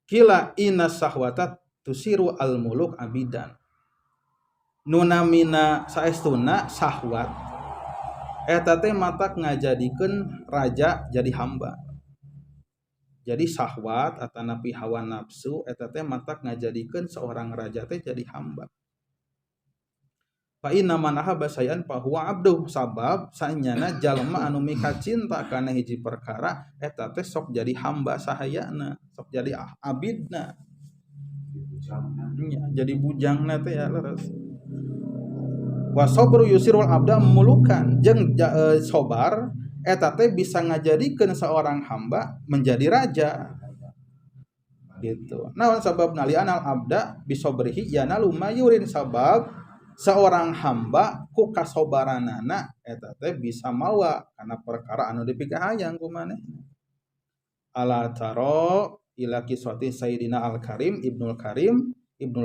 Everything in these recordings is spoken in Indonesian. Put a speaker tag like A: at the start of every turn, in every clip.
A: Kila inna sahwata tusiru al muluk abidan. Nunamina saestuna sahwat eta teh matak ngajadikeun raja jadi hamba. Jadi sahwat atau napi hawa nafsu eta teh matak ngajadikeun seorang raja teh jadi hamba. Fa inna man ahabba sayan fa huwa abduh, sabab saenyana jalma anu mika cinta kana hiji perkara eta teh sok jadi hamba sahayana, sok jadi abidna. Jadi bujangna teh ya leres. Wa sabru yusirul abda mulukan, jeung sabar eta teh bisa ngajadikeun seorang hamba menjadi raja. Gitu. Naon sabab nalianal abda bisabrihi yanalu mayurin, sabab seorang hamba ku kasobaranana eta teh bisa mawa kana perkara anu dipikahayang ku manehna. Ala taro ila kiswati Sayyidina Al-Karim Ibnul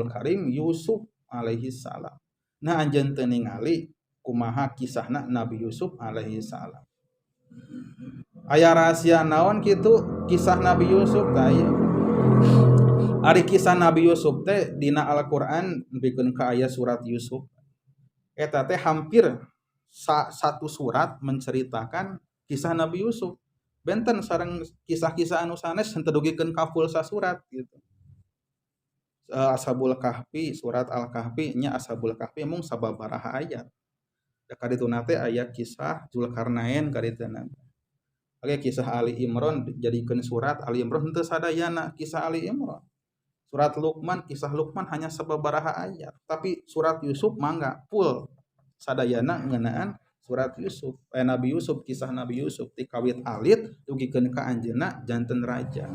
A: Karim Yusuf alaihi salam. Nah anjeun teu ningali kumaha kisahna Nabi Yusuf alaihi salam. Aya rahasia naon kitu kisah Nabi Yusuf tah ieu. Ari kisah Nabi Yusuf teh dina Al-Qur'an bikeun ka aya surat Yusuf. Eta teh hampir satu surat menceritakan kisah Nabi Yusuf. Benten sareng kisah-kisah anu sanes henteu dugikeun ka full sasurat gitu. Ashabul Kahfi, surat Al-Kahfi nya Ashabul Kahfi mung sababaraha ayat. Da kadituna teh aya kisah Zulkarnain kadituna. Oke, kisah Ali Imran dijadikeun surat Ali Imran henteu sadayana kisah Ali Imran. Surat Luqman, kisah Luqman hanya sababaraha ayat, tapi surat Yusuf mangga full sadayana ngeunaan surat Yusuf. Nabi Yusuf, kisah Nabi Yusuf ti kawit alit dugikeun ka anjeunna janten raja.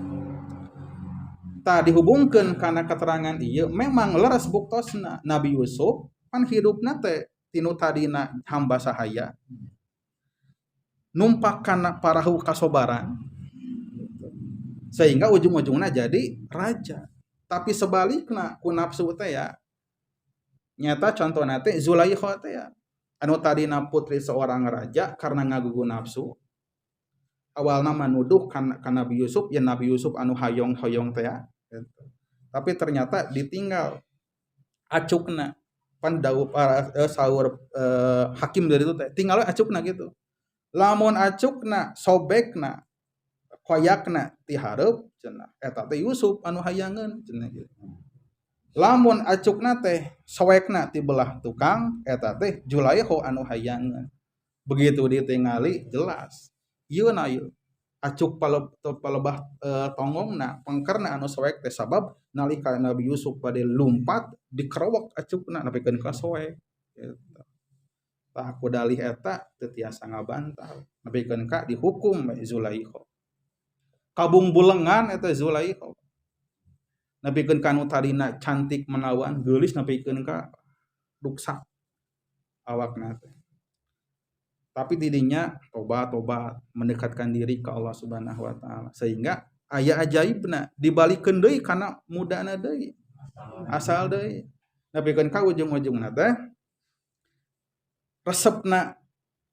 A: Tah dihubungkeun kana keterangan ieu memang leres buktosna Nabi Yusuf pan hidupna teh tinu tadina hamba sahaya numpak kana parahu kasobaran sehingga ujung-ujungna jadi raja. Tapi sebalikna ku nafsu teh ya nyata contohna teh Zulaikha teh ya anu tadina putri seorang raja karena ngagugu nafsu awalna manuduh kan Nabi Yusuf ya Nabi Yusuf anu hayong-hayong teh ya. Tapi ternyata ditinggal acukna pan dawu saur hakim dari itu teh tinggal acukna gitu. Lamun acukna sobekna koyakna ti hareup cenah eta teh Yusuf anu hayangeun cenah gitu. Lamun acukna teh soekna ti belah tukang eta teh Zulaikha anu hayangeun. Begitu ditingali jelas ieu na ieu acuk palebah tongongna pangkerna anu soek teh sabab nalika Nabi Yusuf bade lumpat dikerowok acukna nepikeun ka soek gitu. Tah ku dalih eta teu tiasa ngabantah nepikeun ka dihukum Zulaikha. Kabung bulengan eta Zulaikha. Nepikeun ka anu tadina cantik menawan geulis nepikeun ka duksa awakna teh. Tapi didinya tobat mendekatkan diri ke Allah Subhanahu wa taala sehingga aya ajaibna dibalikeun deui kana mudana deui asal deui nepikeun ka ujung-ujungna teh resepna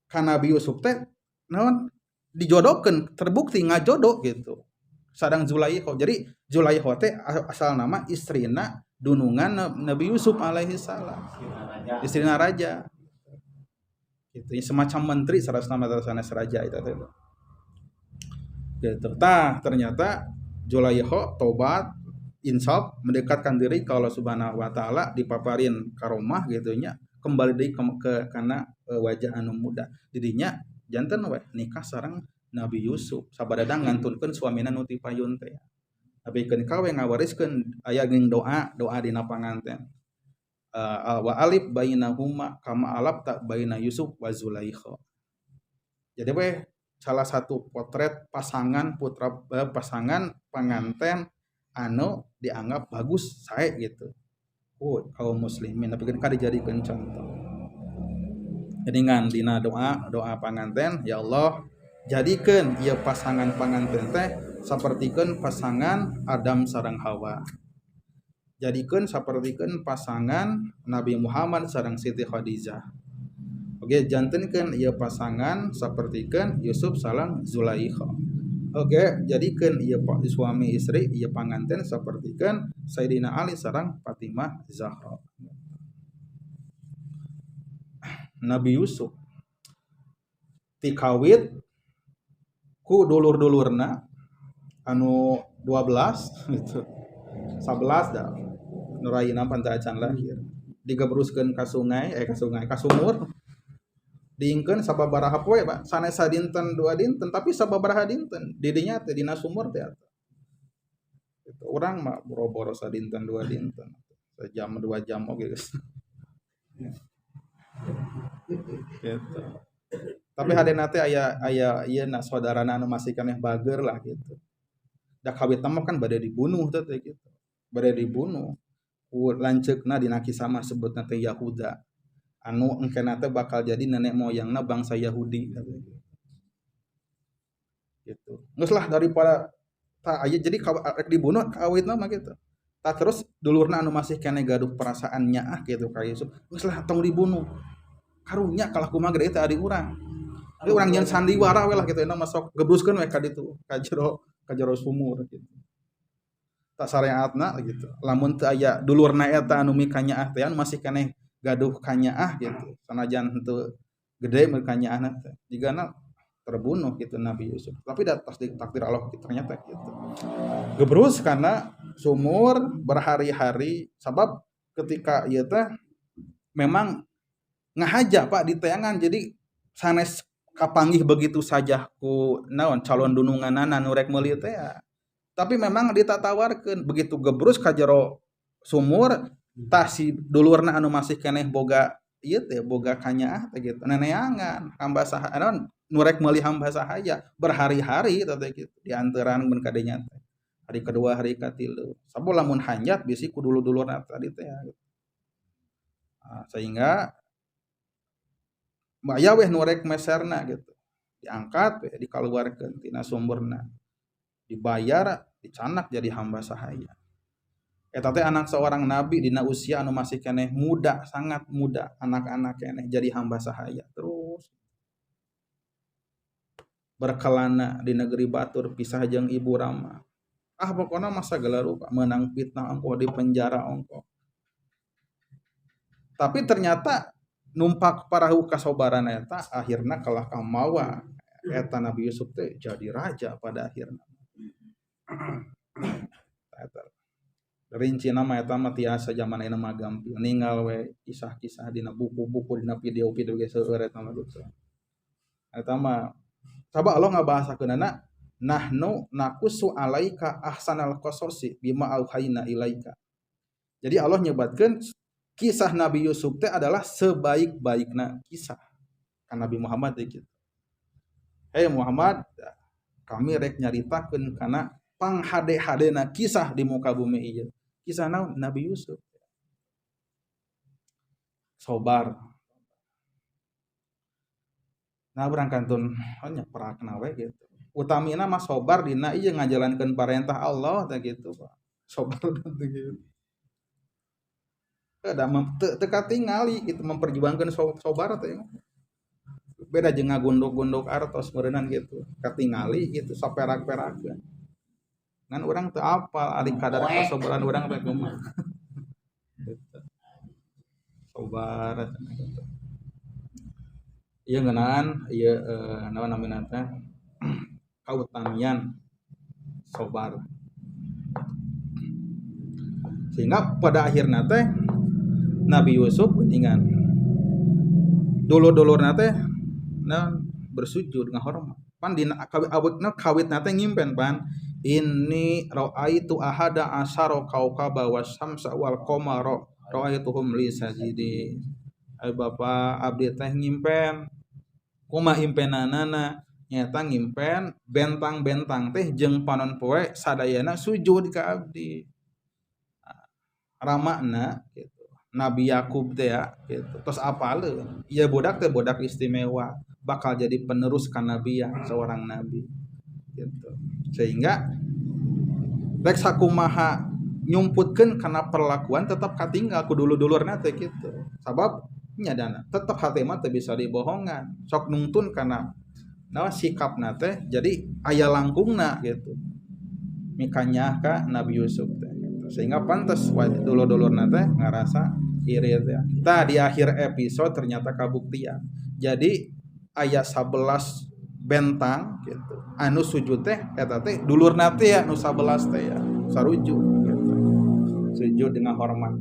A: ka Nabi Yusuf teh naon dijodohkeun terbukti ngajodoh gitu sareng Zulaikha. Jadi Zulaikha teh asal nama istrina dunungan Nabi Yusuf alaihi salam, istrina raja. Gitu, semacam menteri sarasna sanes raja itu teh. Gitu. Tah ternyata Zulaikha tobat, insaf, mendekatkan diri ke Allah Subhanahu wa taala, dipaparin karomah gitu nya, kembali deui ke kana wajah anu muda. Didinya janten we nikah sareng Nabi Yusuf sabadada ngantunkeun suamina nu ti payun teh. Abikeun ka we ngawariskeun aya geung doa dina panganten. Wa alif bainahuma kama alafta baina Yusuf wa Zulaikha. Jadi we salah satu potret pasangan pasangan penganten anu dianggap bagus sae gitu. Kaum muslimin tapi kan dijadikeun contoh. Jadi ngan dina doa panganten ya Allah jadikeun ieu pasangan panganten teh sapertikeun pasangan Adam sareng Hawa. Jadikeun sapertikeun pasangan Nabi Muhammad sareng Siti Khadijah. Oke, jantenkeun ieu pasangan sapertikeun Yusuf sareng Zulaikha. Oke, jadikan iya pak suami istri iya panganten sapertikeun Sayyidina Ali sareng Fatimah Zahra. Nabi Yusuf tikawit ku dulur-dulurna anu 12 gitu. 11 dah. Nu rayina pantah acan lahir. Digebruskeun ka sumur. Diingkeun sababaraha poe, Pak. Sanesa dinten 2 dinten, tapi sababaraha dinten. Di dinya teh dina sumur teh. Gitu. Urang mah boro-boro sadinten 2 dinten. Sejam 2 jam oge geus. Gitu. Tapi hadena teh aya ieu na saudarana anu masih keneh bager lah gitu. Da kawitna mah kan bade dibunuh teh gitu. Bade dibunuh. Ku lanceukna dina kisah mah sebutna teh Yahuda. Anu engkena teh bakal jadi nenek moyangna bangsa Yahudi gitu. Geus lah daripada tah aya jadi rek dibunuh kawitna mah gitu. Tah terus dulurna anu masih keneh gaduh perasaan nyaah gitu ka Yusuf. Geus lah tong dibunuh. Karunya kalau kumaha gede teh adik urang. Tapi urang jeung sandiwara we lah gitu enak masuk gebruskeun we ka ditu ka jero sumur gitu. Tak syariatna gitu. Lamun teu aya dulurna eta anu mika nyaah teh masih keneh gaduh ka nyaah gitu. Sanajan henteu gede meuh ka nyaahna teh. Jigana terbunuh gitu Nabi Yusuf. Tapi da takdir Allah ternyata gitu. Gebrus karena sumur berhari-hari sabab ketika ieu teh memang ngahaja Pak di tayangan jadi sanes kapanggih begitu saja ku naon calon dununganana nu rek meuli teh ya. Tapi memang ditatawarkeun begitu gebrus ka jero sumur tah si dulurna anu masih keneh boga ieu teh boga kanyaah teh gitu. Neneangan hamba saha naon nu rek meuli hamba sahaya berhari-hari teh gitu dianteran mun ka dinya teh. Hari kedua hari katilu. Sabab lamun hanjat bisi ku dulur-dulurna tadi teh. Sehingga aya weh nu rek meserna gitu. Diangkat we dikaluarkeun tina sumurna. Dibayar, dicanak jadi hamba sahaya. Eta teh anak seorang nabi dina usia anu masih keneh muda, sangat muda, anak-anak keneh jadi hamba sahaya. Terus berkelana di negeri Batur pisah jeung ibu Rama. Pokona masa gelaru Pak menang fitnah ongko di penjara ongko. Tapi ternyata numpak parahu kasobaran eta akhirna kalah kamawa eta Nabi Yusuf teh jadi raja pada akhirna. Eta rinci nama eta mah tiasa zaman ayeuna mah gampil ninggal we kisah-kisah dina buku-buku dina video-video ge seueur eta mah gitu. Eta mah coba Allah ngabahasakeunana nahnu nakusu alaika ahsanal qasasi bima auhayna ilaika. Jadi Allah nyebatkeun kisah Nabi Yusuf teh adalah sebaik-baikna kisah kan Nabi Muhammad teh gitu. Hei Muhammad, kami rek nyaritakeun kana panghade-hadena kisah di muka bumi ieu. Kisah naon? Nabi Yusuf. Sobar. Nah urang kantun nya perakna we gitu. Utamina mah sobar dina ieu ngajalankeun parentah Allah teh gitu, Pak. Sobar teh gitu. Ada teu katingali gitu memperjuangkan sobar teh. Beda jeung ngagunduk-gunduk artos meureunnan gitu. Katingali gitu saperak-perakkeun. Ngan urang teu apal ari kadar kasobaran urang teh kumaha. Gitu. Sobar gitu. Ieu ngeunaan ieu naon namina teh kautamian sobar. Sehingga pada akhirnya teh Nabi Yusuf geuningan dulur-dulurna teh bersujud ngahormat. Pan dina kawitna teh ngimpen pan inni ra'aitu ahada asyara kaukaba wasyamsa wal qamara ra'aituhum li sajidin. Ai bapa abdi teh ngimpen kumaha impenanana nyata ngimpen bentang-bentang teh jeung panon poe sadayana sujud ka abdi. Ramana gitu. Nabi Yakub teh ya gitu. Terus apaleun? Ieu budak teh budak istimewa, bakal jadi penerus kanabian seorang nabi. Gitu. Sehingga rek sakumaha nyumputkeun kana perlakuan tetap katinggal ku dulur-dulurna teh gitu. Sabab nyadana tetep hate mah teu bisa dibohongan. Sok nungtun kana sikap nate jadi aya langkungna gitu mikanya ka Nabi Yusuf teh gitu. Sehingga pantas dulur-dulur nate ngerasa iri ya. Di akhir episode ternyata kabuktian. Jadi ayat 11 bentang gitu. Anu sujud teh eta teh dulur nate ya nu 11 teh ya sarujuk gitu. Sujud dengan hormat.